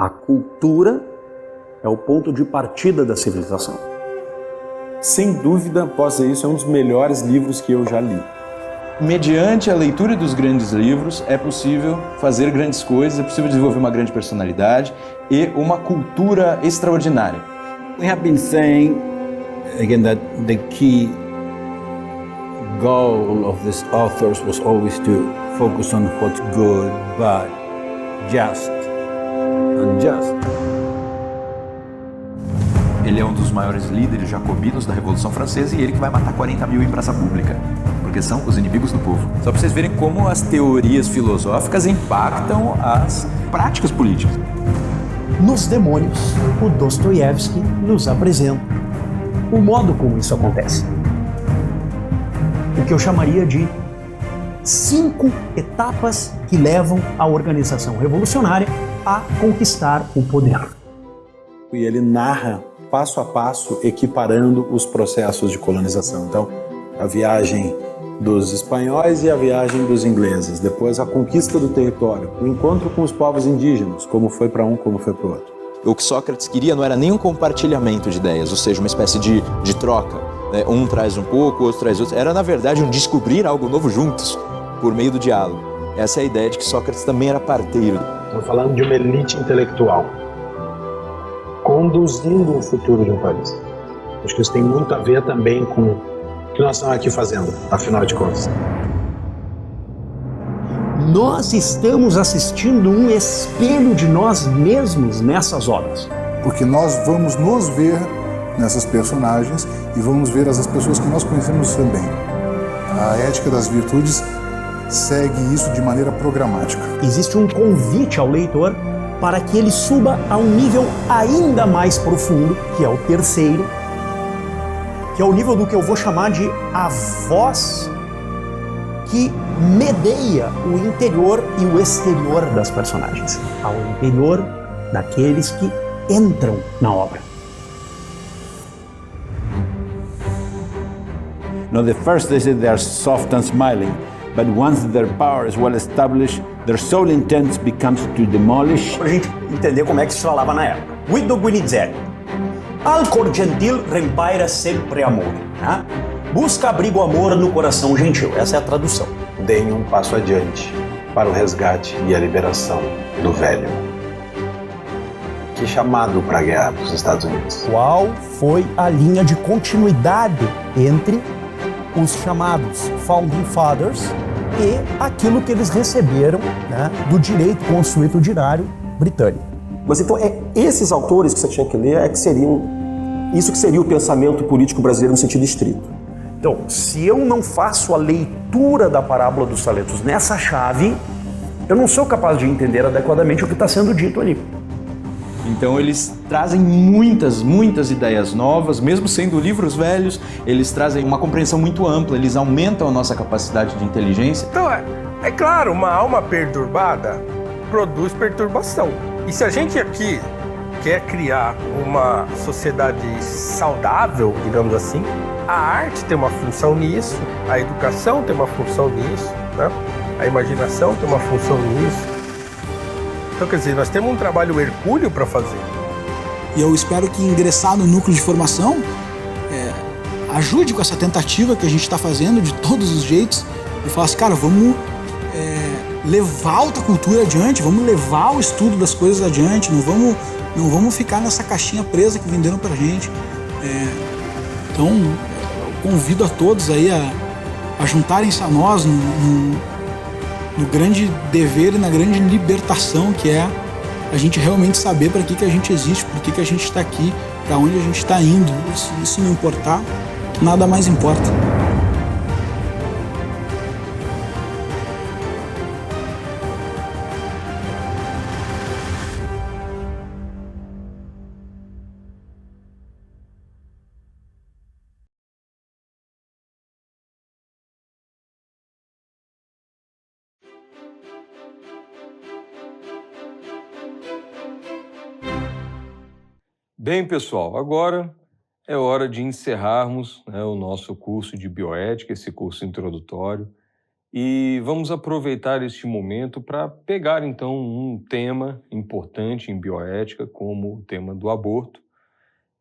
A cultura é o ponto de partida da civilização. Sem dúvida, posso dizer isso, é um dos melhores livros que eu já li. Mediante a leitura dos grandes livros, é possível fazer grandes coisas, é possível desenvolver uma grande personalidade e uma cultura extraordinária. We have been saying, again, that the key goal of these authors was always to focus on what's good, bad, just, unjust. Ele é um dos maiores líderes jacobinos da Revolução Francesa e ele que vai matar 40 mil em praça pública, porque são os inimigos do povo. Só para vocês verem como as teorias filosóficas impactam as práticas políticas. Nos Demônios, o Dostoiévski nos apresenta o modo como isso acontece. O que eu chamaria de 5 etapas que levam a organização revolucionária a conquistar o poder. E ele narra passo a passo, equiparando os processos de colonização. Então, a viagem dos espanhóis e a viagem dos ingleses, depois a conquista do território, o encontro com os povos indígenas, como foi para um, como foi para o outro. O que Sócrates queria não era nem um compartilhamento de ideias, ou seja, uma espécie de troca, né? Um traz um pouco, o outro traz outro. Era, na verdade, um descobrir algo novo juntos, por meio do diálogo. Essa é a ideia de que Sócrates também era parteiro. Estamos falando de uma elite intelectual conduzindo o futuro de um país. Acho que isso tem muito a ver também com o que nós estamos aqui fazendo, afinal de contas. Nós estamos assistindo um espelho de nós mesmos nessas obras. Porque nós vamos nos ver nessas personagens e vamos ver as pessoas que nós conhecemos também. A ética das virtudes segue isso de maneira programática. Existe um convite ao leitor para que ele suba a um nível ainda mais profundo, que é o terceiro, que é o nível do que eu vou chamar de a voz que medeia o interior e o exterior das personagens, ao interior daqueles que entram na obra. Now, the first they say they are soft and smiling, but once their power is well established, their sole intent becomes to demolish. Para a gente entender como é que se falava na época. Guido Guinizelli. Al cor gentil rempaira sempre amor. Né? Busca abrigo amor no coração gentil. Essa é a tradução. Deem um passo adiante para o resgate e a liberação do velho. Que chamado para a guerra dos Estados Unidos? Qual foi a linha de continuidade entre os chamados Founding Fathers e aquilo que eles receberam, né, do direito consuetudinário britânico? Mas então esses autores que você tinha que ler que seriam isso que seria o pensamento político brasileiro no sentido estrito. Então, se eu não faço a leitura da parábola dos talentos nessa chave, eu não sou capaz de entender adequadamente o que está sendo dito ali. Então eles trazem muitas ideias novas, mesmo sendo livros velhos, eles trazem uma compreensão muito ampla, eles aumentam a nossa capacidade de inteligência. Então, é claro, uma alma perturbada produz perturbação. E se a gente aqui quer criar uma sociedade saudável, digamos assim, a arte tem uma função nisso, a educação tem uma função nisso, né? A imaginação tem uma função nisso. Então, quer dizer, nós temos um trabalho hercúleo para fazer. E eu espero que ingressar no núcleo de formação ajude com essa tentativa que a gente está fazendo de todos os jeitos e falar assim, cara, vamos levar a alta cultura adiante, vamos levar o estudo das coisas adiante, não vamos ficar nessa caixinha presa que venderam pra gente. Então, eu convido a todos aí a juntarem-se a nós no grande dever e na grande libertação que é a gente realmente saber para que a gente existe, por que a gente está aqui, para onde a gente está indo. Isso não importar, nada mais importa. Bem, pessoal, agora é hora de encerrarmos, né, o nosso curso de bioética, esse curso introdutório. E vamos aproveitar este momento para pegar, então, um tema importante em bioética, como o tema do aborto,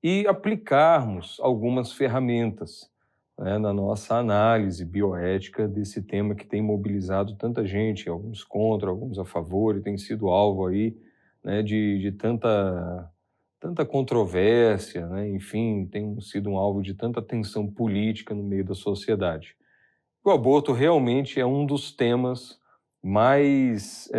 e aplicarmos algumas ferramentas, né, na nossa análise bioética desse tema que tem mobilizado tanta gente, alguns contra, alguns a favor, e tem sido alvo aí, né, de tanta controvérsia, né? Enfim, tem sido um alvo de tanta tensão política no meio da sociedade. O aborto realmente é um dos temas mais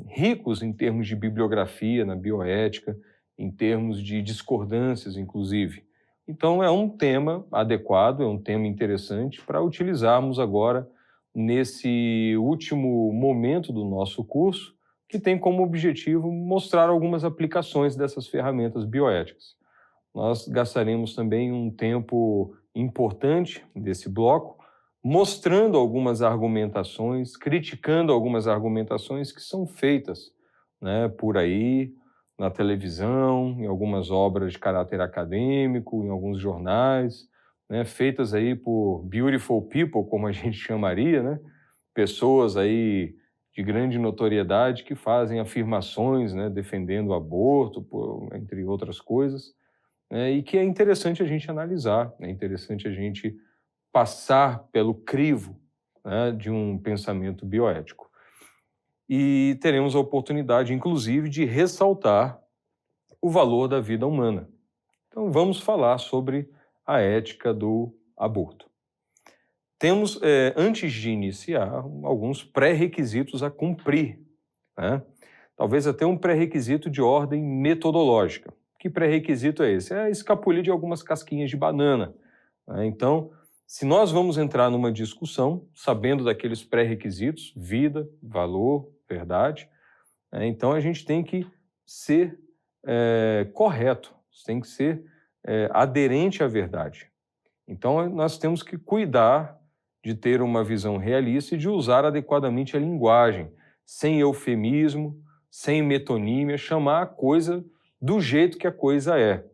ricos em termos de bibliografia na bioética, em termos de discordâncias, inclusive. Então, é um tema adequado, é um tema interessante para utilizarmos agora nesse último momento do nosso curso, que tem como objetivo mostrar algumas aplicações dessas ferramentas bioéticas. Nós gastaremos também um tempo importante desse bloco, mostrando algumas argumentações, criticando algumas argumentações que são feitas, né, por aí, na televisão, em algumas obras de caráter acadêmico, em alguns jornais, né, feitas aí por beautiful people, como a gente chamaria, né, pessoas aí de grande notoriedade que fazem afirmações, né, defendendo o aborto, entre outras coisas, né, e que é interessante a gente analisar, é interessante a gente passar pelo crivo, né, de um pensamento bioético. E teremos a oportunidade, inclusive, de ressaltar o valor da vida humana. Então, vamos falar sobre a ética do aborto. Temos, antes de iniciar, alguns pré-requisitos a cumprir, né? Talvez até um pré-requisito de ordem metodológica. Que pré-requisito é esse? É a escapulir de algumas casquinhas de banana, né? Então, se nós vamos entrar numa discussão, sabendo daqueles pré-requisitos, vida, valor, verdade, então a gente tem que ser correto, tem que ser aderente à verdade. Então, nós temos que cuidar de ter uma visão realista e de usar adequadamente a linguagem, sem eufemismo, sem metonímia, chamar a coisa do jeito que a coisa é.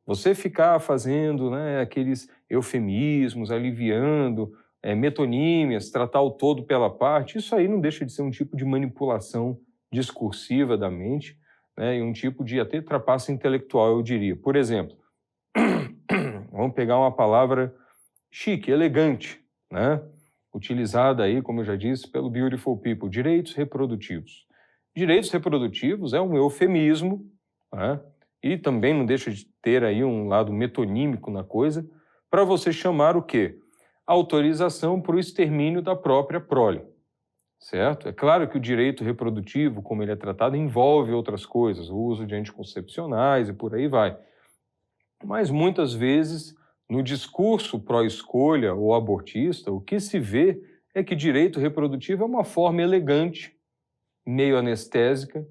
Você ficar fazendo, né, aqueles eufemismos, aliviando, metonímias, tratar o todo pela parte, isso aí não deixa de ser um tipo de manipulação discursiva da mente, né, e um tipo de até trapaça intelectual, eu diria. Por exemplo, vamos pegar uma palavra chique, elegante, né, utilizada aí, como eu já disse, pelo beautiful people, direitos reprodutivos. Direitos reprodutivos é um eufemismo, né, e também não deixa de ter aí um lado metonímico na coisa, para você chamar o quê? Autorização para o extermínio da própria prole, certo? É claro que o direito reprodutivo, como ele é tratado, envolve outras coisas, o uso de anticoncepcionais e por aí vai. Mas muitas vezes, no discurso pró-escolha ou abortista, o que se vê é que direito reprodutivo é uma forma elegante, meio anestésica,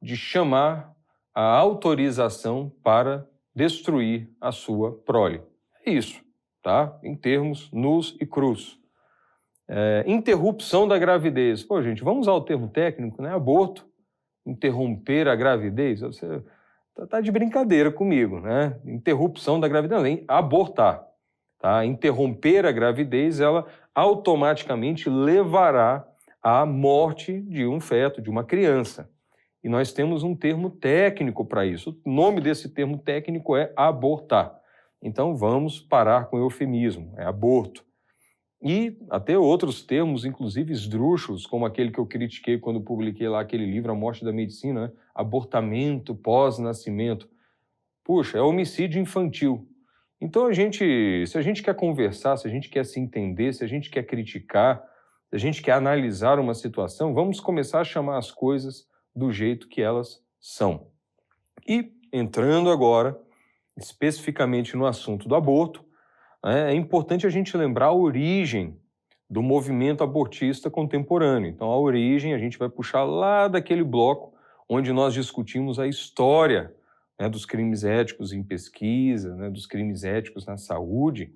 de chamar a autorização para destruir a sua prole. É isso, tá? Em termos nus e crus. Interrupção da gravidez. Pô, gente, vamos usar o termo técnico, né? Aborto. Interromper a gravidez. Você tá de brincadeira comigo, né? Interrupção da gravidez, nem abortar. Tá? Interromper a gravidez, ela automaticamente levará à morte de um feto, de uma criança. E nós temos um termo técnico para isso. O nome desse termo técnico é abortar. Então vamos parar com o eufemismo, é aborto. E até outros termos, inclusive esdrúxulos, como aquele que eu critiquei quando publiquei lá aquele livro, A Morte da Medicina, né? Abortamento pós-nascimento. Puxa, é homicídio infantil. Então se a gente quer conversar, se a gente quer se entender, se a gente quer criticar, se a gente quer analisar uma situação, vamos começar a chamar as coisas do jeito que elas são. E, entrando agora, especificamente no assunto do aborto, é importante a gente lembrar a origem do movimento abortista contemporâneo. Então, a origem a gente vai puxar lá daquele bloco onde nós discutimos a história, né, dos crimes éticos em pesquisa, né, dos crimes éticos na saúde.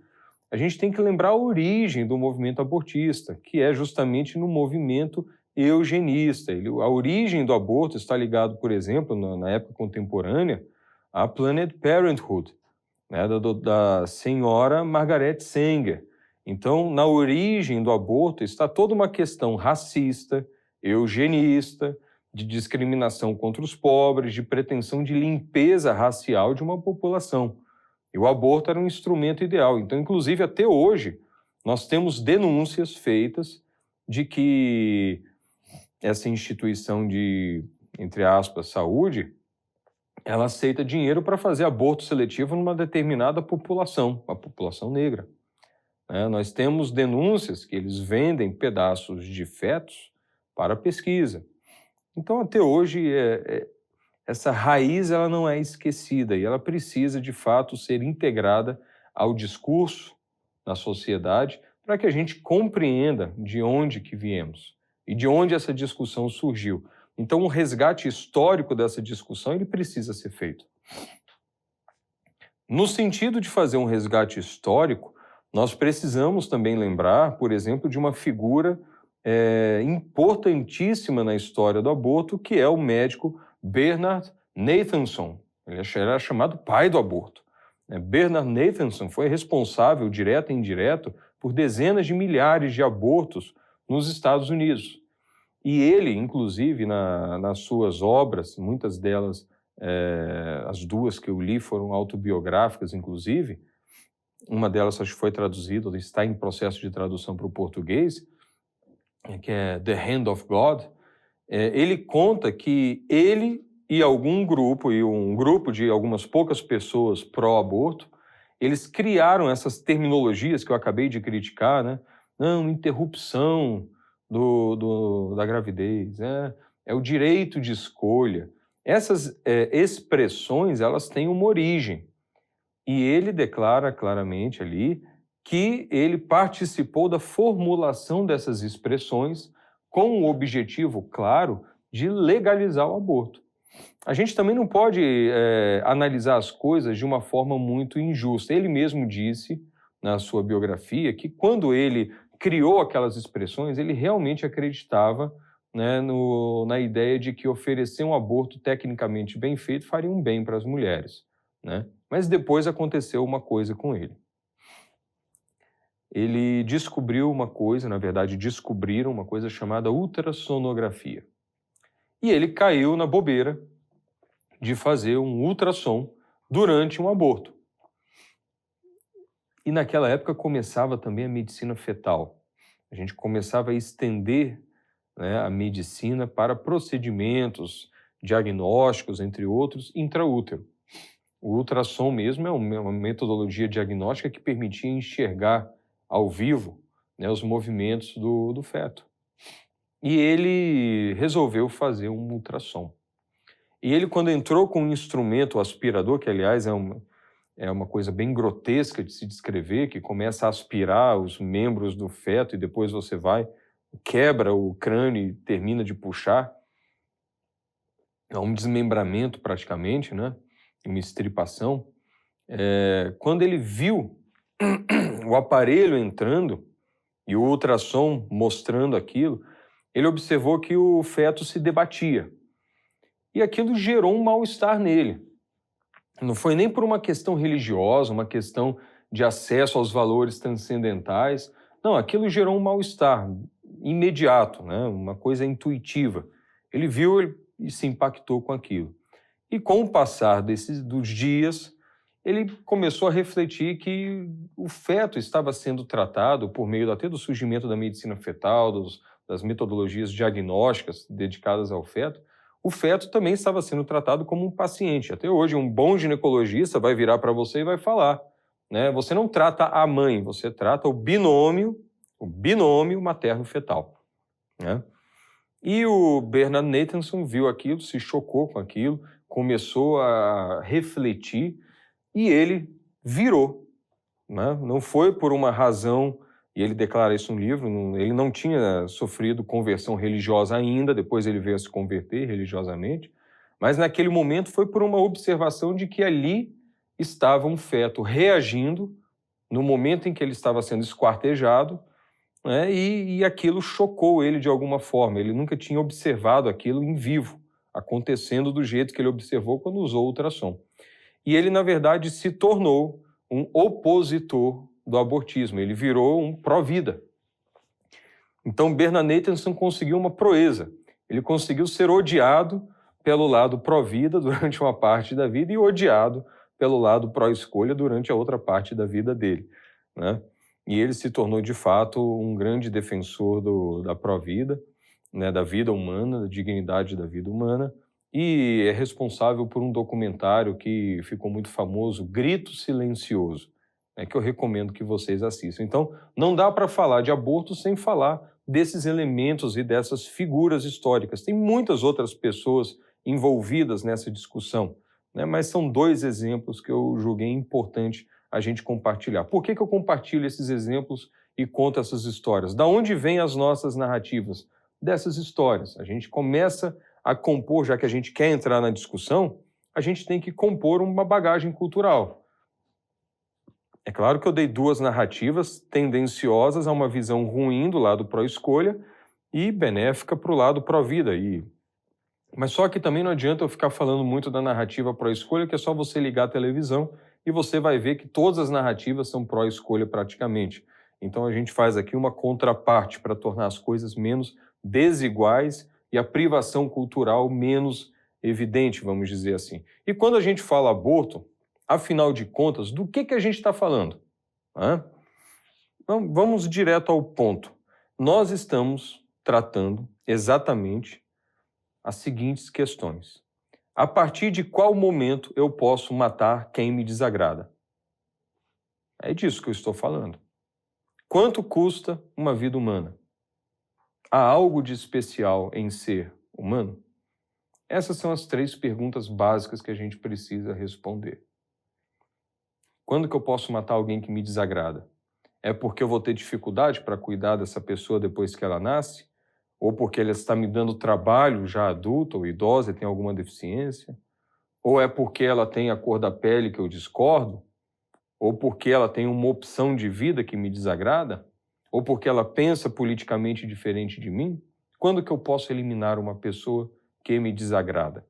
A gente tem que lembrar a origem do movimento abortista, que é justamente no movimento eugenista. A origem do aborto está ligado, por exemplo, na época contemporânea, à Planned Parenthood, né, da senhora Margaret Sanger. Então, na origem do aborto está toda uma questão racista, eugenista, de discriminação contra os pobres, de pretensão de limpeza racial de uma população. E o aborto era um instrumento ideal. Então, inclusive, até hoje, nós temos denúncias feitas de que essa instituição de, entre aspas, saúde, ela aceita dinheiro para fazer aborto seletivo numa determinada população, a população negra. Nós temos denúncias que eles vendem pedaços de fetos para pesquisa. Então, até hoje, essa raiz ela não é esquecida e ela precisa, de fato, ser integrada ao discurso na sociedade para que a gente compreenda de onde que viemos e de onde essa discussão surgiu. Então, um resgate histórico dessa discussão ele precisa ser feito. No sentido de fazer um resgate histórico, nós precisamos também lembrar, por exemplo, de uma figura importantíssima na história do aborto, que é o médico Bernard Nathanson. Ele era chamado pai do aborto. Bernard Nathanson foi responsável, direto e indireto, por dezenas de milhares de abortos nos Estados Unidos. E ele, inclusive, nas suas obras, muitas delas, as duas que eu li foram autobiográficas, inclusive, uma delas acho que foi traduzida, está em processo de tradução para o português, que é The Hand of God. Ele conta que ele e algum grupo, e um grupo de algumas poucas pessoas pró-aborto, eles criaram essas terminologias que eu acabei de criticar, né? Não, interrupção da gravidez, é o direito de escolha. Essas expressões, elas têm uma origem. E ele declara claramente ali que ele participou da formulação dessas expressões com o objetivo, claro, de legalizar o aborto. A gente também não pode analisar as coisas de uma forma muito injusta. Ele mesmo disse, na sua biografia, que quando ele criou aquelas expressões, ele realmente acreditava, né, na ideia de que oferecer um aborto tecnicamente bem feito faria um bem para as mulheres, né? Mas depois aconteceu uma coisa com ele. Ele descobriu uma coisa, na verdade descobriram uma coisa chamada ultrassonografia. E ele caiu na bobeira de fazer um ultrassom durante um aborto. E naquela época começava também a medicina fetal. A gente começava a estender, né, a medicina para procedimentos diagnósticos, entre outros, intraútero. O ultrassom mesmo é uma metodologia diagnóstica que permitia enxergar ao vivo, né, os movimentos do feto. E ele resolveu fazer um ultrassom. E ele, quando entrou com um instrumento, o aspirador, que aliás é uma coisa bem grotesca de se descrever, que começa a aspirar os membros do feto e depois você quebra o crânio e termina de puxar. É um desmembramento praticamente, né? Uma estripação. Quando ele viu o aparelho entrando e o ultrassom mostrando aquilo, ele observou que o feto se debatia. E aquilo gerou um mal-estar nele. Não foi nem por uma questão religiosa, uma questão de acesso aos valores transcendentais. Não, aquilo gerou um mal-estar imediato, né? Uma coisa intuitiva. Ele viu e se impactou com aquilo. E com o passar dos dias, ele começou a refletir que o feto estava sendo tratado por meio até do surgimento da medicina fetal, das metodologias diagnósticas dedicadas ao feto. O feto também estava sendo tratado como um paciente. Até hoje, um bom ginecologista vai virar para você e vai falar, né? Você não trata a mãe, você trata o binômio materno-fetal, né? E o Bernard Nathanson viu aquilo, se chocou com aquilo, começou a refletir e ele virou, né? Não foi por uma razão, e ele declara isso no livro, ele não tinha sofrido conversão religiosa ainda, depois ele veio a se converter religiosamente, mas naquele momento foi por uma observação de que ali estava um feto reagindo no momento em que ele estava sendo esquartejado, né? E aquilo chocou ele de alguma forma. Ele nunca tinha observado aquilo em vivo, acontecendo do jeito que ele observou quando usou o ultrassom. E ele, na verdade, se tornou um opositor do abortismo, ele virou um pró-vida. Então, Bernard Nathanson conseguiu uma proeza. Ele conseguiu ser odiado pelo lado pró-vida durante uma parte da vida e odiado pelo lado pró-escolha durante a outra parte da vida dele, né? E ele se tornou, de fato, um grande defensor da pró-vida, né, da vida humana, da dignidade da vida humana, e é responsável por um documentário que ficou muito famoso, Grito Silencioso, né, que eu recomendo que vocês assistam. Então, não dá para falar de aborto sem falar desses elementos e dessas figuras históricas. Tem muitas outras pessoas envolvidas nessa discussão, né, mas são 2 exemplos que eu julguei importante a gente compartilhar. Por que eu compartilho esses exemplos e conto essas histórias? Da onde vêm as nossas narrativas? Dessas histórias. A gente começa a compor, já que a gente quer entrar na discussão, a gente tem que compor uma bagagem cultural. É claro que eu dei 2 narrativas tendenciosas a uma visão ruim do lado pró-escolha e benéfica para o lado pró-vida. Mas só que também não adianta eu ficar falando muito da narrativa pró-escolha, que é só você ligar a televisão e você vai ver que todas as narrativas são pró-escolha praticamente. Então a gente faz aqui uma contraparte para tornar as coisas menos desiguais e a privação cultural menos evidente, vamos dizer assim. E quando a gente fala aborto, afinal de contas, do que a gente está falando? Então, vamos direto ao ponto. Nós estamos tratando exatamente as seguintes questões. A partir de qual momento eu posso matar quem me desagrada? É disso que eu estou falando. Quanto custa uma vida humana? Há algo de especial em ser humano? Essas são as 3 perguntas básicas que a gente precisa responder. Quando que eu posso matar alguém que me desagrada? É porque eu vou ter dificuldade para cuidar dessa pessoa depois que ela nasce? Ou porque ela está me dando trabalho já adulta ou idosa e tem alguma deficiência? Ou é porque ela tem a cor da pele que eu discordo? Ou porque ela tem uma opção de vida que me desagrada? Ou porque ela pensa politicamente diferente de mim? Quando que eu posso eliminar uma pessoa que me desagrada?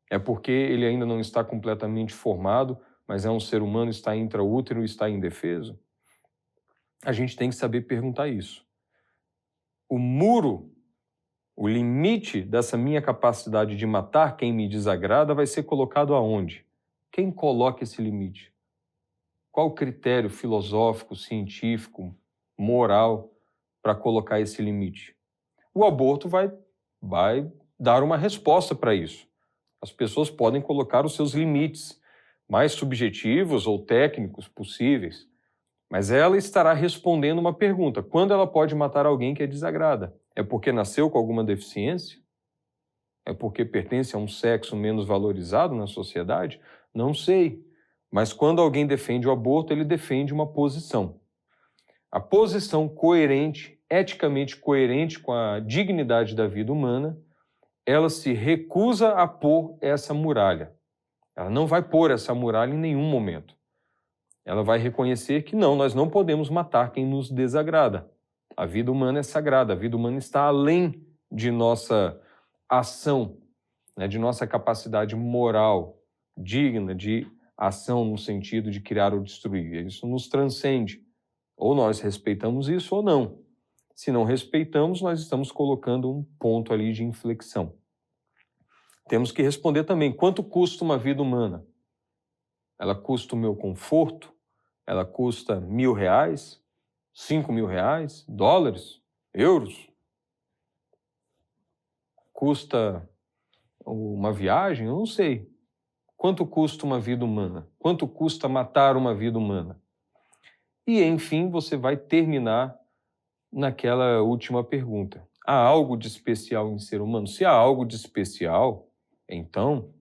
É porque ele ainda não está completamente formado, mas é um ser humano, está intraútero e está indefeso? A gente tem que saber perguntar isso. O muro, o limite dessa minha capacidade de matar quem me desagrada vai ser colocado aonde? Quem coloca esse limite? Qual critério filosófico, científico, moral para colocar esse limite? O aborto vai dar uma resposta para isso. As pessoas podem colocar os seus limites, mais subjetivos ou técnicos possíveis, mas ela estará respondendo uma pergunta. Quando ela pode matar alguém que a desagrada? É porque nasceu com alguma deficiência? É porque pertence a um sexo menos valorizado na sociedade? Não sei. Mas quando alguém defende o aborto, ele defende uma posição. A posição coerente, eticamente coerente com a dignidade da vida humana, ela se recusa a pôr essa muralha. Ela não vai pôr essa muralha em nenhum momento. Ela vai reconhecer que não, nós não podemos matar quem nos desagrada. A vida humana é sagrada, a vida humana está além de nossa ação, né, de nossa capacidade moral, digna de ação no sentido de criar ou destruir. Isso nos transcende. Ou nós respeitamos isso ou não. Se não respeitamos, nós estamos colocando um ponto ali de inflexão. Temos que responder também, quanto custa uma vida humana? Ela custa o meu conforto? Ela custa R$1.000? R$5.000? Dólares? Euros? Custa uma viagem? Eu não sei. Quanto custa uma vida humana? Quanto custa matar uma vida humana? E, enfim, você vai terminar naquela última pergunta. Há algo de especial em ser humano? Se há algo de especial, então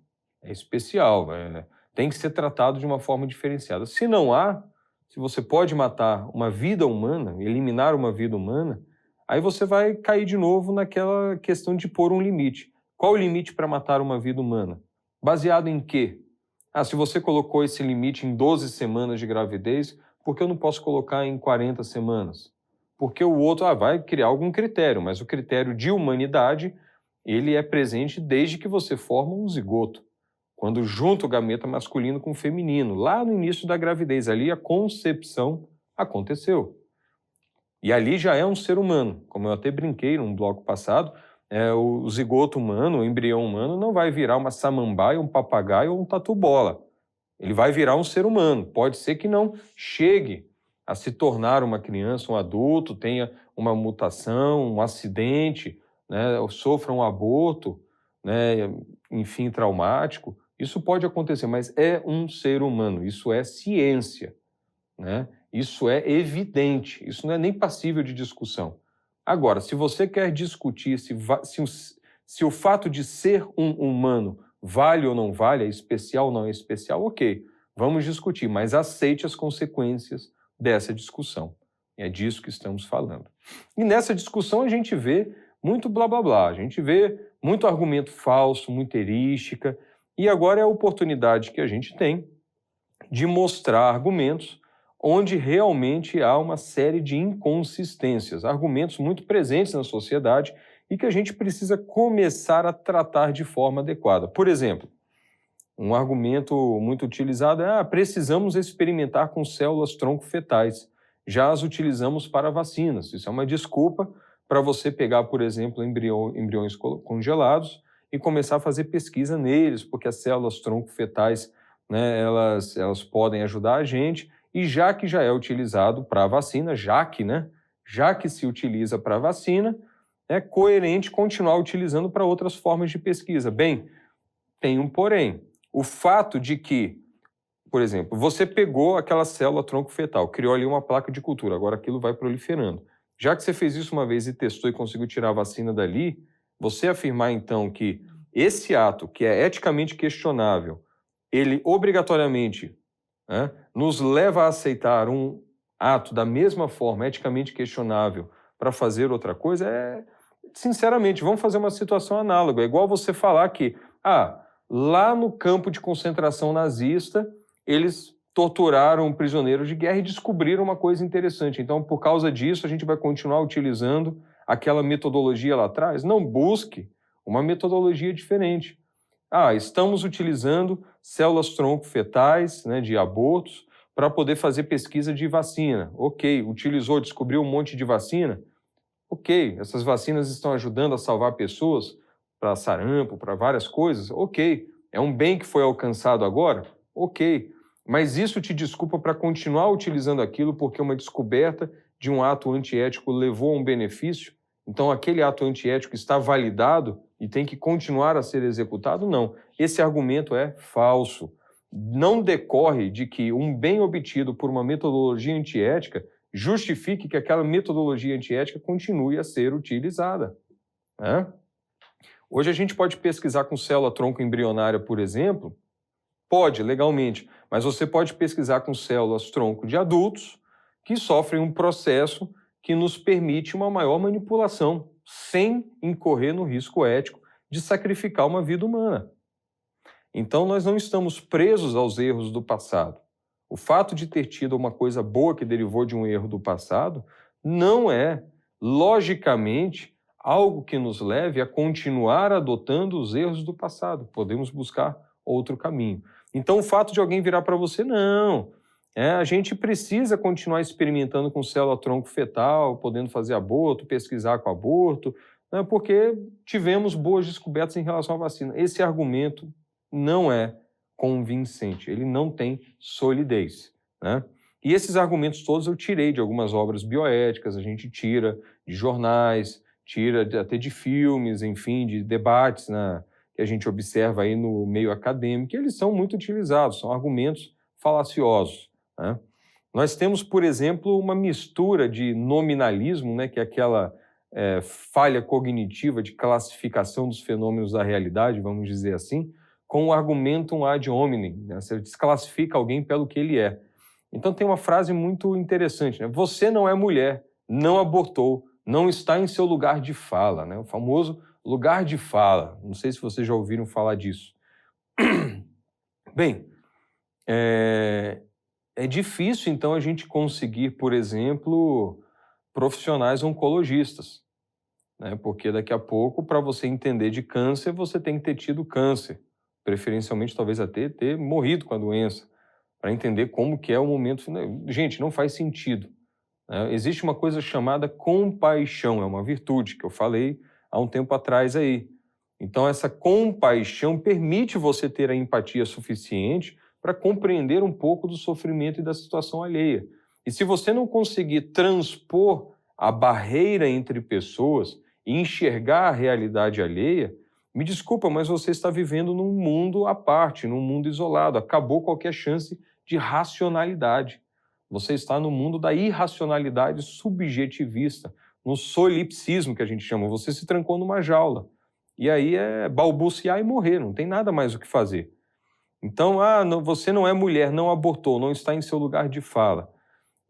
é especial. Tem que ser tratado de uma forma diferenciada. Se não há, se você pode matar uma vida humana, eliminar uma vida humana, aí você vai cair de novo naquela questão de pôr um limite. Qual o limite para matar uma vida humana? Baseado em quê? Se você colocou esse limite em 12 semanas de gravidez, por que eu não posso colocar em 40 semanas? Porque o outro vai criar algum critério, mas o critério de humanidade, ele é presente desde que você forma um zigoto. quando junta o gameta masculino com o feminino, lá no início da gravidez, ali a concepção aconteceu. E ali já é um ser humano, como eu até brinquei num bloco passado, o zigoto humano, o embrião humano, não vai virar uma samambaia, um papagaio ou um tatu-bola. Ele vai virar um ser humano. Pode ser que não chegue a se tornar uma criança, um adulto, tenha uma mutação, um acidente, né, ou sofra um aborto, né, enfim, traumático. Isso pode acontecer, mas é um ser humano. Isso é ciência, né? Isso é evidente. Isso não é nem passível de discussão. Agora, se você quer discutir se o fato de ser um humano vale ou não vale, é especial ou não é especial, ok, vamos discutir, mas aceite as consequências dessa discussão. É disso que estamos falando. E nessa discussão a gente vê muito blá blá blá, a gente vê muito argumento falso, muita erística, e agora é a oportunidade que a gente tem de mostrar argumentos onde realmente há uma série de inconsistências, argumentos muito presentes na sociedade e que a gente precisa começar a tratar de forma adequada. Por exemplo, um argumento muito utilizado é: precisamos experimentar com células tronco fetais, já as utilizamos para vacinas. Isso é uma desculpa para você pegar, por exemplo, embriões congelados e começar a fazer pesquisa neles, porque as células tronco fetais, né, elas podem ajudar a gente. E já que já é utilizado para vacina, já que se utiliza para vacina, é coerente continuar utilizando para outras formas de pesquisa. Bem, tem um porém. O fato de que, por exemplo, você pegou aquela célula tronco fetal, criou ali uma placa de cultura, agora aquilo vai proliferando. Já que você fez isso uma vez e testou e conseguiu tirar a vacina dali, você afirmar então que esse ato, que é eticamente questionável, ele obrigatoriamente nos leva a aceitar um ato da mesma forma, eticamente questionável, para fazer outra coisa, sinceramente, vamos fazer uma situação análoga. É igual você falar que, lá no campo de concentração nazista, eles torturaram prisioneiros de guerra e descobriram uma coisa interessante. Então, por causa disso, a gente vai continuar utilizando aquela metodologia lá atrás? Não, busque uma metodologia diferente. Estamos utilizando células tronco fetais, né, de abortos, para poder fazer pesquisa de vacina. Ok, utilizou, descobriu um monte de vacina. Ok, essas vacinas estão ajudando a salvar pessoas para sarampo, para várias coisas. Ok, é um bem que foi alcançado agora? Ok, mas isso te desculpa para continuar utilizando aquilo porque uma descoberta de um ato antiético levou a um benefício? Então aquele ato antiético está validado e tem que continuar a ser executado? Não. Esse argumento é falso. Não decorre de que um bem obtido por uma metodologia antiética justifique que aquela metodologia antiética continue a ser utilizada. Hoje a gente pode pesquisar com célula tronco embrionária, por exemplo? Pode, legalmente, mas você pode pesquisar com células tronco de adultos que sofrem um processo que nos permite uma maior manipulação, sem incorrer no risco ético de sacrificar uma vida humana. Então, nós não estamos presos aos erros do passado. O fato de ter tido uma coisa boa que derivou de um erro do passado não é, logicamente, algo que nos leve a continuar adotando os erros do passado. Podemos buscar outro caminho. Então, o fato de alguém virar para você, não. A gente precisa continuar experimentando com célula tronco fetal, podendo fazer aborto, pesquisar com aborto, né, porque tivemos boas descobertas em relação à vacina. Esse argumento não é convincente, ele não tem solidez, né? E esses argumentos todos eu tirei de algumas obras bioéticas, a gente tira de jornais, tira até de filmes, enfim, de debates, né, que a gente observa aí no meio acadêmico, e eles são muito utilizados, são argumentos falaciosos, né? Nós temos, por exemplo, uma mistura de nominalismo, né, que é aquela falha cognitiva de classificação dos fenômenos da realidade, vamos dizer assim, com o argumentum ad hominem, né? Você desclassifica alguém pelo que ele é. Então tem uma frase muito interessante, né? Você não é mulher, não abortou, não está em seu lugar de fala, né? O famoso lugar de fala. Não sei se vocês já ouviram falar disso. Bem, é difícil, então, a gente conseguir, por exemplo, profissionais oncologistas, né? Porque daqui a pouco, para você entender de câncer, você tem que ter tido câncer. preferencialmente talvez até ter morrido com a doença, para entender como que é o momento final. Gente, não faz sentido. Né? Existe uma coisa chamada compaixão, é uma virtude que eu falei há um tempo atrás aí. Então essa compaixão permite você ter a empatia suficiente para compreender um pouco do sofrimento e da situação alheia. E se você não conseguir transpor a barreira entre pessoas e enxergar a realidade alheia, me desculpa, mas você está vivendo num mundo à parte, num mundo isolado. Acabou qualquer chance de racionalidade. Você está no mundo da irracionalidade subjetivista, no solipsismo que a gente chama. Você se trancou numa jaula. E aí é balbuciar e morrer, não tem nada mais o que fazer. Então, você não é mulher, não abortou, não está em seu lugar de fala.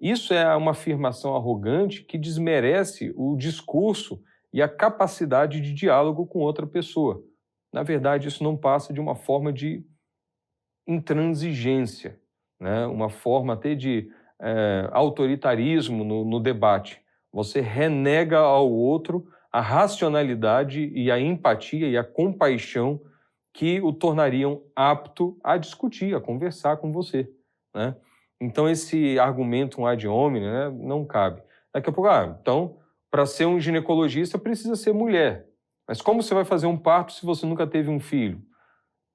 Isso é uma afirmação arrogante que desmerece o discurso e a capacidade de diálogo com outra pessoa. Na verdade, isso não passa de uma forma de intransigência, né? Uma forma até de autoritarismo no debate. Você renega ao outro a racionalidade e a empatia e a compaixão que o tornariam apto a discutir, a conversar com você, né? Então esse argumento ad hominem, né, não cabe. Daqui a pouco, então, para ser um ginecologista precisa ser mulher. Mas como você vai fazer um parto se você nunca teve um filho?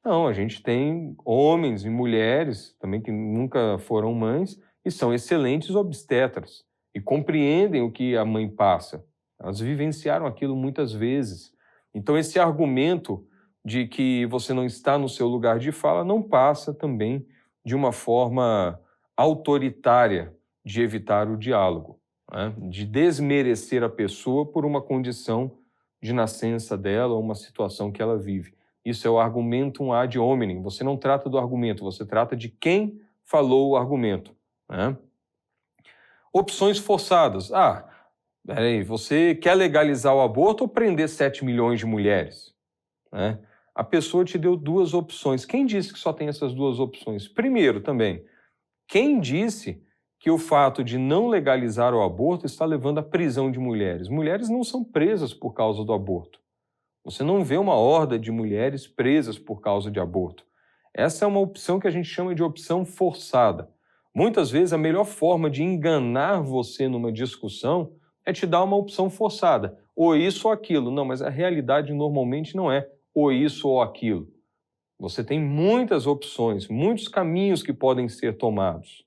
Não, a gente tem homens e mulheres também que nunca foram mães e são excelentes obstetras e compreendem o que a mãe passa. Elas vivenciaram aquilo muitas vezes. Então esse argumento de que você não está no seu lugar de fala não passa também de uma forma autoritária de evitar o diálogo, né? De desmerecer a pessoa por uma condição de nascença dela ou uma situação que ela vive. Isso é o argumentum ad hominem. Você não trata do argumento, você trata de quem falou o argumento, né? Opções forçadas. Peraí, você quer legalizar o aborto ou prender 7 milhões de mulheres? Né? A pessoa te deu duas opções. Quem disse que só tem essas duas opções? Primeiro também, quem disse que o fato de não legalizar o aborto está levando à prisão de mulheres? Mulheres não são presas por causa do aborto. Você não vê uma horda de mulheres presas por causa de aborto. Essa é uma opção que a gente chama de opção forçada. Muitas vezes a melhor forma de enganar você numa discussão é te dar uma opção forçada. Ou isso ou aquilo. Não, mas a realidade normalmente não é ou isso ou aquilo. Você tem muitas opções, muitos caminhos que podem ser tomados.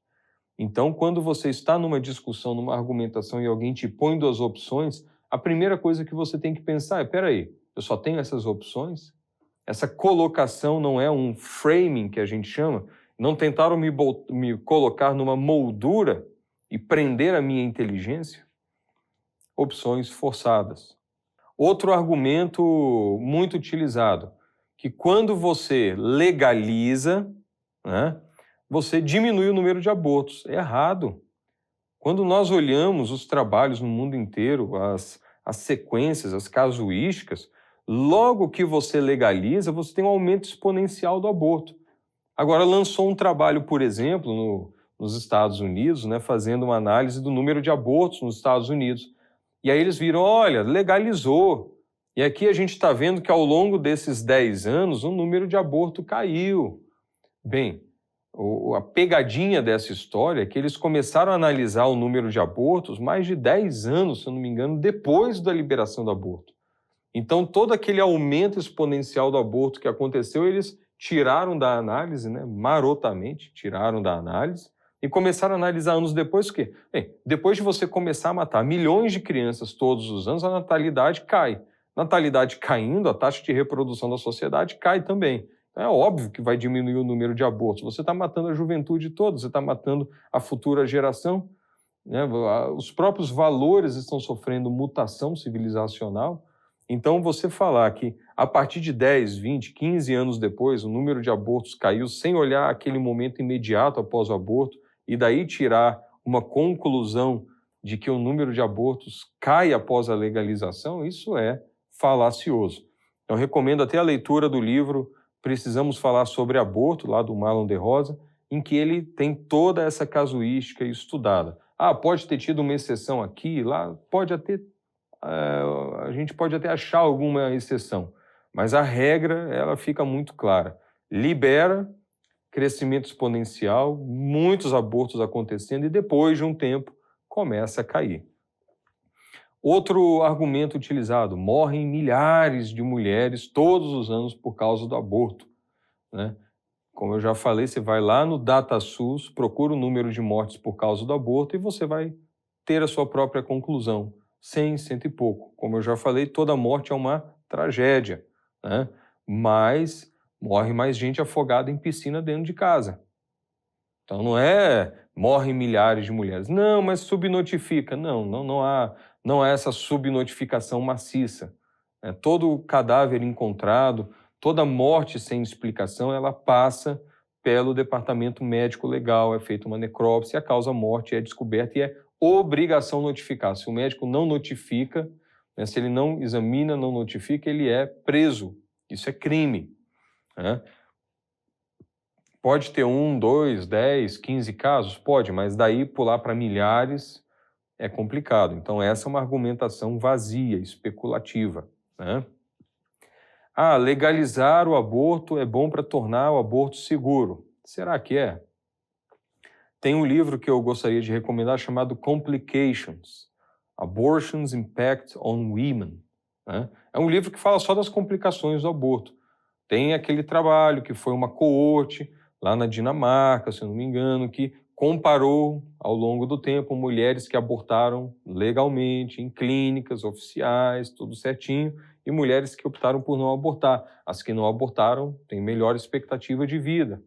Então, quando você está numa discussão, numa argumentação e alguém te põe duas opções, a primeira coisa que você tem que pensar é, peraí, eu só tenho essas opções? Essa colocação não é um framing que a gente chama? Não tentaram me colocar numa moldura e prender a minha inteligência? Opções forçadas. Outro argumento muito utilizado, que quando você legaliza, né, você diminui o número de abortos. É errado. Quando nós olhamos os trabalhos no mundo inteiro, as sequências, as casuísticas, logo que você legaliza, você tem um aumento exponencial do aborto. Agora, lançou um trabalho, por exemplo, nos Estados Unidos, né, fazendo uma análise do número de abortos nos Estados Unidos. E aí eles viram, olha, legalizou. E aqui a gente está vendo que ao longo desses 10 anos o número de aborto caiu. Bem, a pegadinha dessa história é que eles começaram a analisar o número de abortos mais de 10 anos, se eu não me engano, depois da liberação do aborto. Então todo aquele aumento exponencial do aborto que aconteceu, eles tiraram da análise, né, marotamente, tiraram da análise, e começaram a analisar anos depois o quê? Bem, depois de você começar a matar milhões de crianças todos os anos, a natalidade cai. Natalidade caindo, a taxa de reprodução da sociedade cai também. Então é óbvio que vai diminuir o número de abortos. Você está matando a juventude toda, você está matando a futura geração, né? Os próprios valores estão sofrendo mutação civilizacional. Então você falar que a partir de 10, 20, 15 anos depois o número de abortos caiu sem olhar aquele momento imediato após o aborto, e daí tirar uma conclusão de que o número de abortos cai após a legalização, isso é falacioso. Eu recomendo até a leitura do livro Precisamos Falar sobre Aborto, lá do Marlon de Rosa, em que ele tem toda essa casuística estudada. Pode ter tido uma exceção aqui, lá, pode até, a gente pode até achar alguma exceção, mas a regra ela fica muito clara. libera, crescimento exponencial, muitos abortos acontecendo e depois de um tempo começa a cair. Outro argumento utilizado: morrem milhares de mulheres todos os anos por causa do aborto, né? Como eu já falei, você vai lá no DataSUS, procura o número de mortes por causa do aborto e você vai ter a sua própria conclusão. 100, 100 e pouco. Como eu já falei, toda morte é uma tragédia, né? Mas morre mais gente afogada em piscina dentro de casa. Então não é morrem milhares de mulheres. Não, mas subnotifica. Não há essa subnotificação maciça. Todo cadáver encontrado, toda morte sem explicação, ela passa pelo departamento médico legal, é feita uma necrópsia, a causa-morte é descoberta e é obrigação notificar. Se o médico não notifica, né, se ele não examina, não notifica, ele é preso. Isso é crime, né? Pode ter 1, 2, 10, 15 casos? Pode, mas daí pular para milhares é complicado. Então essa é uma argumentação vazia, especulativa, né? Legalizar o aborto é bom para tornar o aborto seguro. Será que é? Tem um livro que eu gostaria de recomendar chamado Complications, Abortion's Impact on Women, né? É um livro que fala só das complicações do aborto. Tem aquele trabalho que foi uma coorte lá na Dinamarca, se eu não me engano, que comparou ao longo do tempo mulheres que abortaram legalmente, em clínicas oficiais, tudo certinho, e mulheres que optaram por não abortar. As que não abortaram têm melhor expectativa de vida.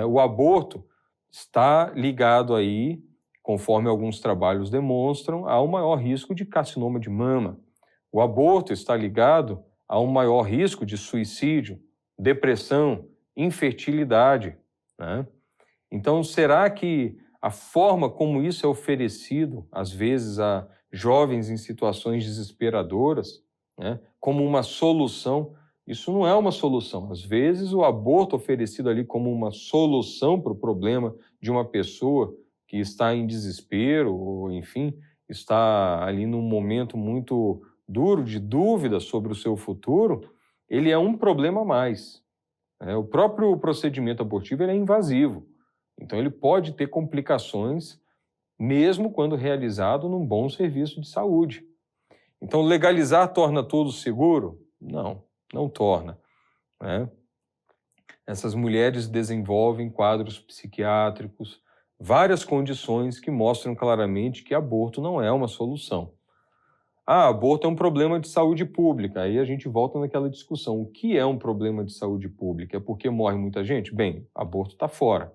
O aborto está ligado aí, conforme alguns trabalhos demonstram, a um maior risco de carcinoma de mama. O aborto está ligado a um maior risco de suicídio, depressão, infertilidade, né? Então, será que a forma como isso é oferecido, às vezes, a jovens em situações desesperadoras, né, como uma solução, isso não é uma solução. Às vezes, o aborto oferecido ali como uma solução para o problema de uma pessoa que está em desespero, ou, enfim, está ali num momento muito duro, de dúvida sobre o seu futuro, ele é um problema a mais. O próprio procedimento abortivo ele é invasivo. Então, ele pode ter complicações, mesmo quando realizado num bom serviço de saúde. Então, legalizar torna tudo seguro? Não torna, né? Essas mulheres desenvolvem quadros psiquiátricos, várias condições que mostram claramente que aborto não é uma solução. Aborto é um problema de saúde pública. Aí a gente volta naquela discussão. O que é um problema de saúde pública? É porque morre muita gente? Bem, aborto está fora.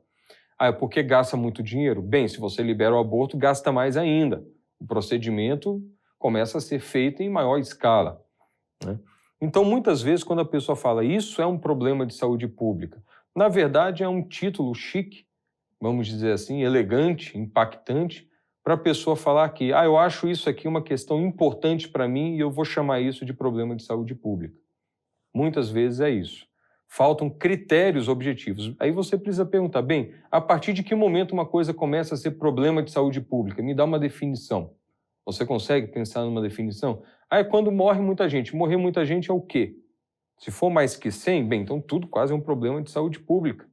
É porque gasta muito dinheiro? Bem, se você libera o aborto, gasta mais ainda. O procedimento começa a ser feito em maior escala, né? Então, muitas vezes, quando a pessoa fala isso é um problema de saúde pública, na verdade é um título chique, vamos dizer assim, elegante, impactante, para a pessoa falar que eu acho isso aqui uma questão importante para mim e eu vou chamar isso de problema de saúde pública. Muitas vezes é isso. Faltam critérios objetivos. Aí você precisa perguntar, bem, a partir de que momento uma coisa começa a ser problema de saúde pública? Me dá uma definição. Você consegue pensar numa definição? É quando morre muita gente. Morrer muita gente é o quê? Se for mais que 100, bem, então tudo quase é um problema de saúde pública.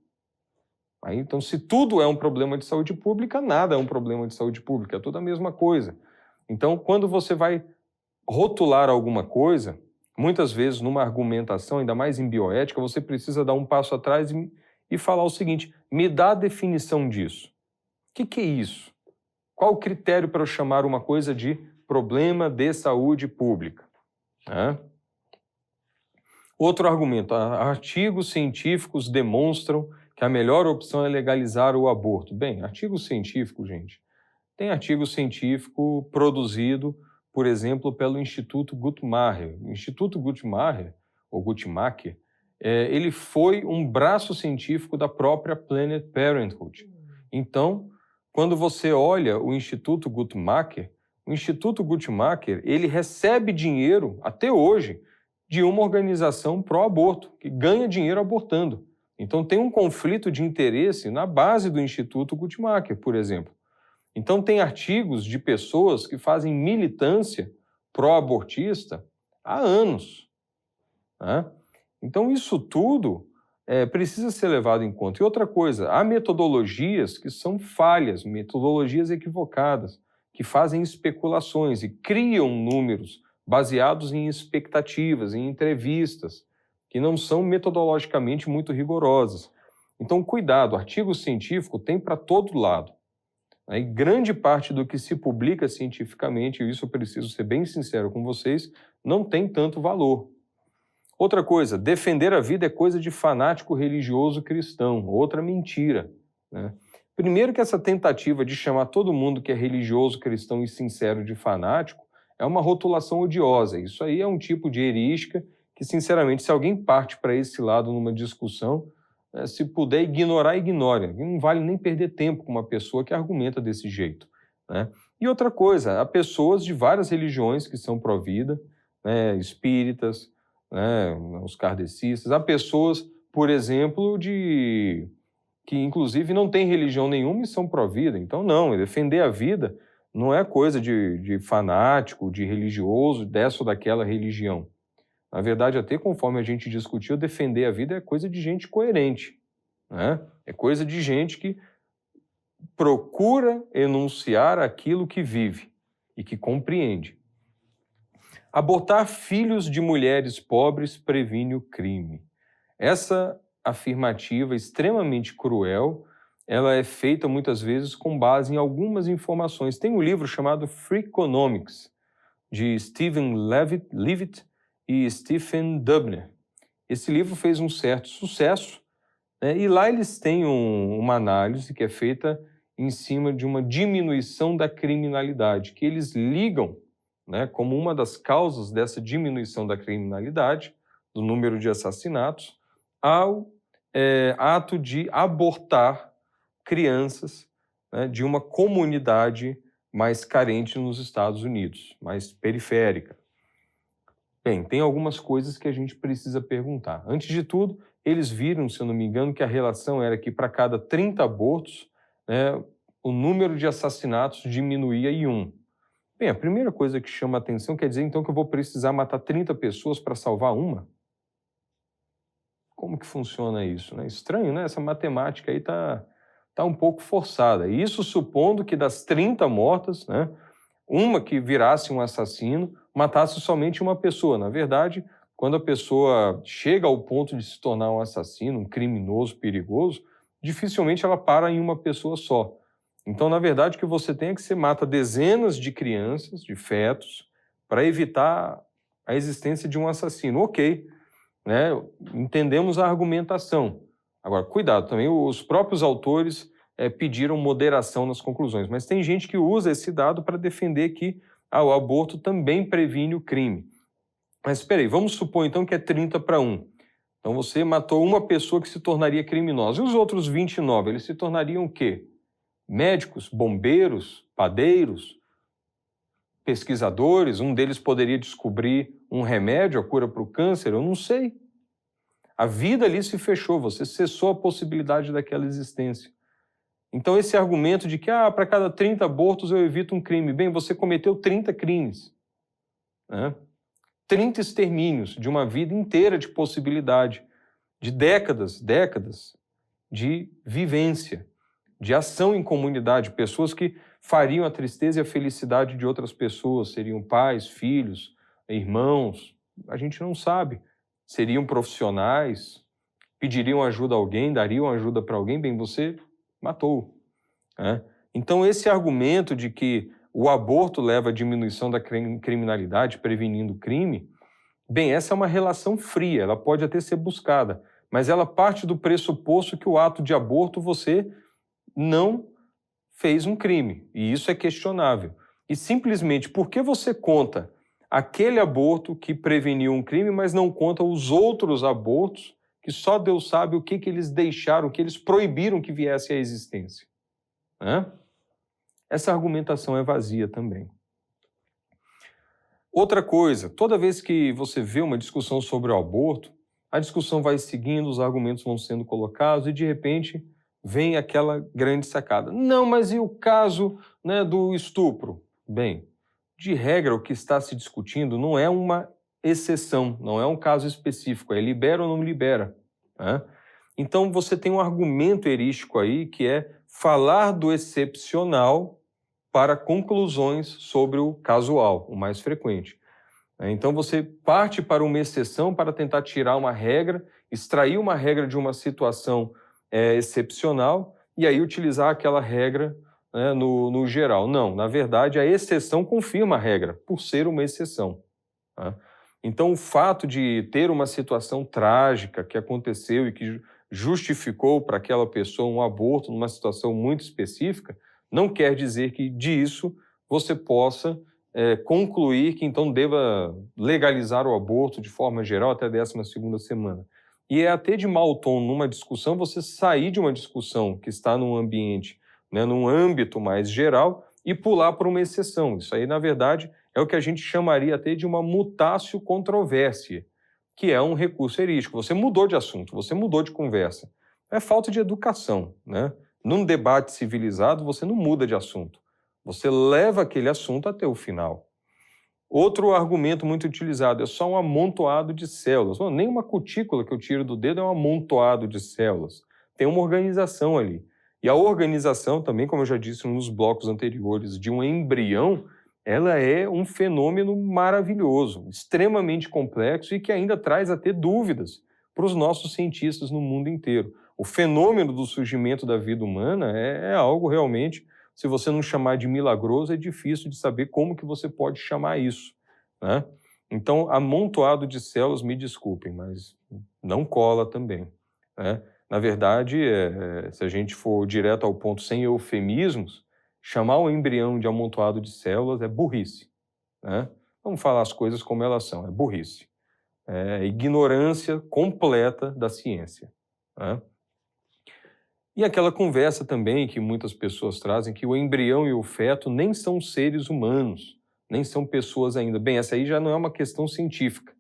Então, se tudo é um problema de saúde pública, nada é um problema de saúde pública, é tudo a mesma coisa. Então, quando você vai rotular alguma coisa, muitas vezes numa argumentação, ainda mais em bioética, você precisa dar um passo atrás e falar o seguinte, me dá a definição disso. O que é isso? Qual o critério para eu chamar uma coisa de problema de saúde pública? Outro argumento, artigos científicos demonstram que a melhor opção é legalizar o aborto. Bem, artigo científico, gente, tem artigo científico produzido, por exemplo, pelo Instituto Guttmacher. O Instituto Guttmacher, ou Guttmacher, ele foi um braço científico da própria Planned Parenthood. Então, quando você olha o Instituto Guttmacher, ele recebe dinheiro, até hoje, de uma organização pró-aborto, que ganha dinheiro abortando. Então, tem um conflito de interesse na base do Instituto Guttmacher, por exemplo. Então, tem artigos de pessoas que fazem militância pró-abortista há anos, né? Então, isso tudo precisa ser levado em conta. E outra coisa, há metodologias que são falhas, metodologias equivocadas, que fazem especulações e criam números baseados em expectativas, em entrevistas, que não são metodologicamente muito rigorosas. Então, cuidado, artigo científico tem para todo lado. E grande parte do que se publica cientificamente, e isso eu preciso ser bem sincero com vocês, não tem tanto valor. Outra coisa, defender a vida é coisa de fanático religioso cristão, outra mentira, né? Primeiro que essa tentativa de chamar todo mundo que é religioso, cristão e sincero de fanático é uma rotulação odiosa. Isso aí é um tipo de erística que, sinceramente, se alguém parte para esse lado numa discussão, se puder ignorar, ignore. Não vale nem perder tempo com uma pessoa que argumenta desse jeito, né? E outra coisa, há pessoas de várias religiões que são pró-vida, né, espíritas, né, os kardecistas, há pessoas, por exemplo, que inclusive não têm religião nenhuma e são pró-vida. Então não, defender a vida não é coisa de fanático, de religioso, dessa ou daquela religião. Na verdade, até conforme a gente discutiu, defender a vida é coisa de gente coerente, né? É coisa de gente que procura enunciar aquilo que vive e que compreende. Abortar filhos de mulheres pobres previne o crime. Essa afirmativa extremamente cruel, ela é feita muitas vezes com base em algumas informações. Tem um livro chamado Freakonomics, de Stephen Levitt e Stephen Dubner. Esse livro fez um certo sucesso, né, e lá eles têm uma análise que é feita em cima de uma diminuição da criminalidade, que eles ligam, né, como uma das causas dessa diminuição da criminalidade, do número de assassinatos, ao ato de abortar crianças, né, de uma comunidade mais carente nos Estados Unidos, mais periférica. Bem, tem algumas coisas que a gente precisa perguntar. Antes de tudo, eles viram, se eu não me engano, que a relação era que para cada 30 abortos, né, o número de assassinatos diminuía em 1. Bem, a primeira coisa que chama a atenção quer dizer então que eu vou precisar matar 30 pessoas para salvar uma? Como que funciona isso, né? Estranho, né? Essa matemática aí está um pouco forçada. E isso supondo que das 30 mortas, né, uma que virasse um assassino, matasse somente uma pessoa. Na verdade, quando a pessoa chega ao ponto de se tornar um assassino, um criminoso perigoso, dificilmente ela para em uma pessoa só. Então, na verdade, o que você tem é que você mata dezenas de crianças, de fetos, para evitar a existência de um assassino. Ok, né? Entendemos a argumentação. Agora, cuidado, também os próprios autores pediram moderação nas conclusões, mas tem gente que usa esse dado para defender que o aborto também previne o crime. Mas espera aí, vamos supor então que é 30-1. Então você matou uma pessoa que se tornaria criminosa. E os outros 29, eles se tornariam o quê? Médicos, bombeiros, padeiros, pesquisadores? Um deles poderia descobrir um remédio, a cura para o câncer? Eu não sei. A vida ali se fechou, você cessou a possibilidade daquela existência. Então esse argumento de que para cada 30 abortos eu evito um crime. Bem, você cometeu 30 crimes, né? 30 extermínios de uma vida inteira de possibilidade, de décadas de vivência, de ação em comunidade, pessoas que fariam a tristeza e a felicidade de outras pessoas, seriam pais, filhos, irmãos, a gente não sabe. Seriam profissionais, pediriam ajuda a alguém, dariam ajuda para alguém, bem, você matou, né? Então esse argumento de que o aborto leva à diminuição da criminalidade, prevenindo o crime, bem, essa é uma relação fria, ela pode até ser buscada, mas ela parte do pressuposto que o ato de aborto você não fez um crime, e isso é questionável. E simplesmente porque você conta aquele aborto que preveniu um crime, mas não conta os outros abortos que só Deus sabe o que eles deixaram, o que eles proibiram que viesse à existência, né? Essa argumentação é vazia também. Outra coisa, toda vez que você vê uma discussão sobre o aborto, a discussão vai seguindo, os argumentos vão sendo colocados e, de repente, vem aquela grande sacada. Não, mas e o caso, né, do estupro? Bem, de regra, o que está se discutindo não é uma exceção, não é um caso específico, é libera ou não libera, né? Então você tem um argumento erístico aí que é falar do excepcional para conclusões sobre o casual, o mais frequente. Então você parte para uma exceção para tentar tirar uma regra, extrair uma regra de uma situação excepcional e aí utilizar aquela regra, né, no geral. Não, na verdade a exceção confirma a regra, por ser uma exceção. Tá? Então o fato de ter uma situação trágica que aconteceu e que justificou para aquela pessoa um aborto numa situação muito específica, não quer dizer que disso você possa concluir que então deva legalizar o aborto de forma geral até a 12ª semana. E é até de mau tom numa discussão você sair de uma discussão que está num ambiente, né, num âmbito mais geral e pular para uma exceção. Isso aí, na verdade, é o que a gente chamaria até de uma mutatio controversia, que é um recurso erístico. Você mudou de assunto, você mudou de conversa. É falta de educação, né? Num debate civilizado, você não muda de assunto. Você leva aquele assunto até o final. Outro argumento muito utilizado é só um amontoado de células. Não, nem uma cutícula que eu tiro do dedo é um amontoado de células. Tem uma organização ali. E a organização também, como eu já disse nos blocos anteriores, de um embrião, ela é um fenômeno maravilhoso, extremamente complexo e que ainda traz até dúvidas para os nossos cientistas no mundo inteiro. O fenômeno do surgimento da vida humana é algo realmente, se você não chamar de milagroso, é difícil de saber como que você pode chamar isso, né? Então, amontoado de células, me desculpem, mas não cola também, né? Na verdade, se a gente for direto ao ponto sem eufemismos, chamar um embrião de amontoado de células é burrice, né? Vamos falar as coisas como elas são, é burrice. É ignorância completa da ciência, né? E aquela conversa também que muitas pessoas trazem, que o embrião e o feto nem são seres humanos, nem são pessoas ainda. Bem, essa aí já não é uma questão científica,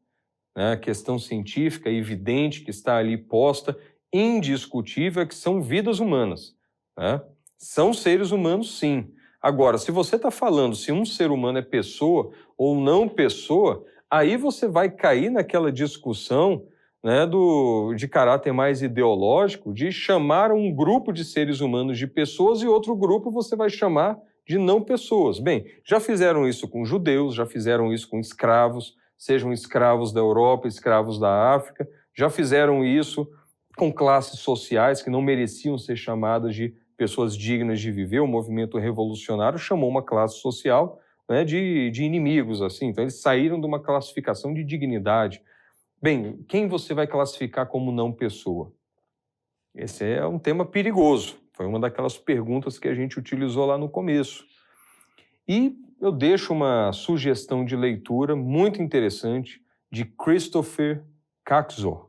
né? A questão científica evidente que está ali posta, indiscutível, é que são vidas humanas, né? São seres humanos, sim. Agora, se você está falando se um ser humano é pessoa ou não pessoa, aí você vai cair naquela discussão, né, de caráter mais ideológico, de chamar um grupo de seres humanos de pessoas e outro grupo você vai chamar de não pessoas. Bem, já fizeram isso com judeus, já fizeram isso com escravos, sejam escravos da Europa, escravos da África, já fizeram isso com classes sociais que não mereciam ser chamadas de pessoas dignas de viver. O movimento revolucionário chamou uma classe social, né, de inimigos, assim. Então eles saíram de uma classificação de dignidade. Bem, quem você vai classificar como não pessoa? Esse é um tema perigoso. Foi uma daquelas perguntas que a gente utilizou lá no começo. E eu deixo uma sugestão de leitura muito interessante de Christopher Caczor,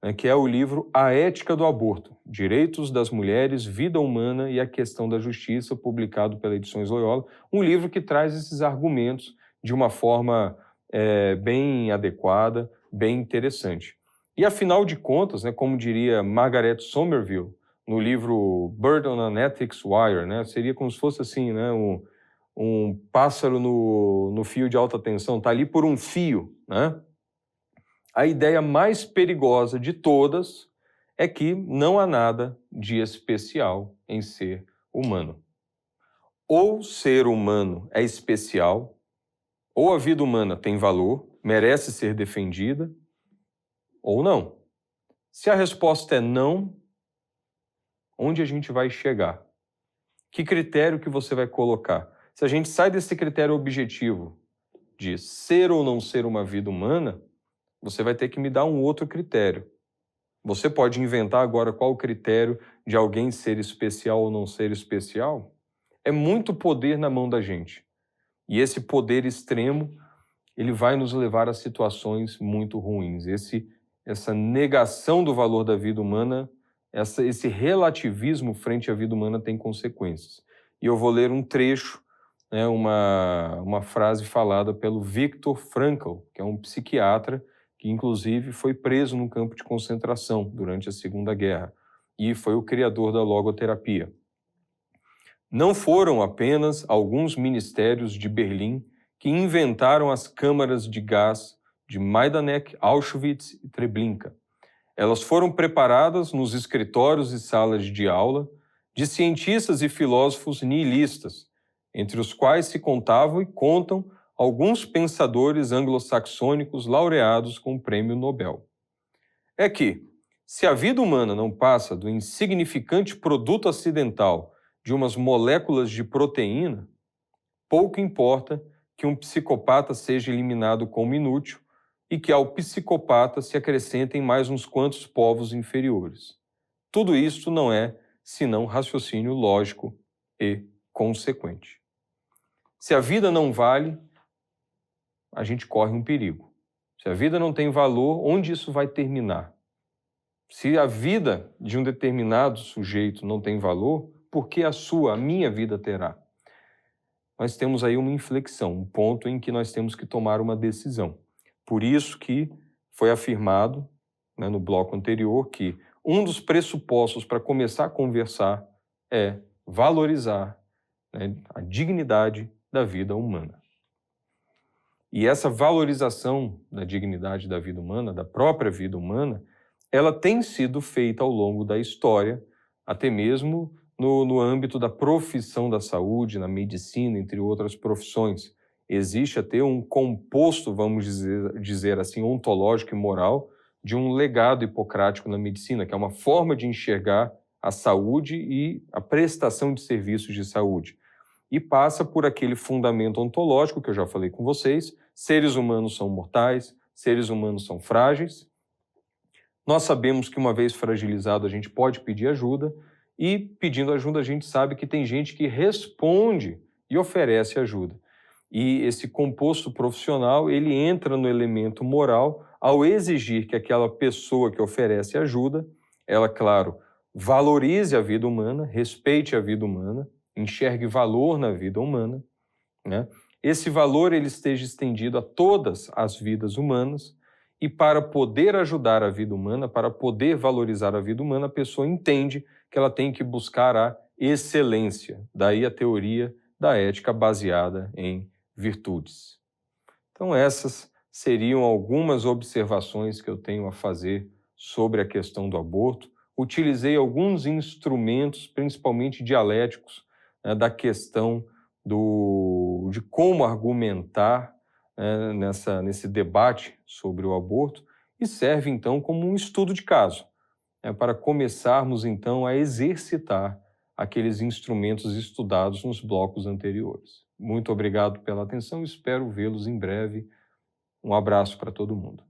né, que é o livro A Ética do Aborto, Direitos das Mulheres, Vida Humana e a Questão da Justiça, publicado pela Edições Loyola, um livro que traz esses argumentos de uma forma bem adequada, bem interessante. E, afinal de contas, né, como diria Margaret Somerville, no livro Bird on an Ethics Wire, né, seria como se fosse assim, né, um pássaro no fio de alta tensão, está ali por um fio, né? A ideia mais perigosa de todas é que não há nada de especial em ser humano. Ou ser humano é especial, ou a vida humana tem valor, merece ser defendida, ou não. Se a resposta é não, onde a gente vai chegar? Que critério que você vai colocar? Se a gente sai desse critério objetivo de ser ou não ser uma vida humana, você vai ter que me dar um outro critério. Você pode inventar agora qual o critério de alguém ser especial ou não ser especial? É muito poder na mão da gente. E esse poder extremo, ele vai nos levar a situações muito ruins. Essa negação do valor da vida humana, esse relativismo frente à vida humana tem consequências. E eu vou ler um trecho, né, uma frase falada pelo Viktor Frankl, que é um psiquiatra que inclusive foi preso num campo de concentração durante a Segunda Guerra e foi o criador da logoterapia. Não foram apenas alguns ministérios de Berlim que inventaram as câmaras de gás de Majdanek, Auschwitz e Treblinka. Elas foram preparadas nos escritórios e salas de aula de cientistas e filósofos nihilistas, entre os quais se contavam e contam alguns pensadores anglo-saxônicos laureados com o Prêmio Nobel. É que, se a vida humana não passa do insignificante produto acidental de umas moléculas de proteína, pouco importa que um psicopata seja eliminado como inútil e que ao psicopata se acrescentem mais uns quantos povos inferiores. Tudo isto não é senão raciocínio lógico e consequente. Se a vida não vale, a gente corre um perigo. Se a vida não tem valor, onde isso vai terminar? Se a vida de um determinado sujeito não tem valor, por que a minha vida terá? Nós temos aí uma inflexão, um ponto em que nós temos que tomar uma decisão. Por isso que foi afirmado, né, no bloco anterior, que um dos pressupostos para começar a conversar é valorizar, né, a dignidade da vida humana. E essa valorização da dignidade da vida humana, da própria vida humana, ela tem sido feita ao longo da história, até mesmo no âmbito da profissão da saúde, na medicina, entre outras profissões. Existe até um composto, vamos dizer assim, ontológico e moral, de um legado hipocrático na medicina, que é uma forma de enxergar a saúde e a prestação de serviços de saúde. E passa por aquele fundamento ontológico que eu já falei com vocês: seres humanos são mortais, seres humanos são frágeis. Nós sabemos que uma vez fragilizado a gente pode pedir ajuda, e pedindo ajuda a gente sabe que tem gente que responde e oferece ajuda. E esse composto profissional, ele entra no elemento moral ao exigir que aquela pessoa que oferece ajuda, ela, claro, valorize a vida humana, respeite a vida humana, enxergue valor na vida humana, né? Esse valor ele esteja estendido a todas as vidas humanas, e para poder ajudar a vida humana, para poder valorizar a vida humana, a pessoa entende que ela tem que buscar a excelência. Daí a teoria da ética baseada em virtudes. Então essas seriam algumas observações que eu tenho a fazer sobre a questão do aborto. Utilizei alguns instrumentos, principalmente dialéticos, né, da questão de como argumentar, né, nesse debate sobre o aborto, e serve então como um estudo de caso, né, para começarmos então a exercitar aqueles instrumentos estudados nos blocos anteriores. Muito obrigado pela atenção, espero vê-los em breve. Um abraço para todo mundo.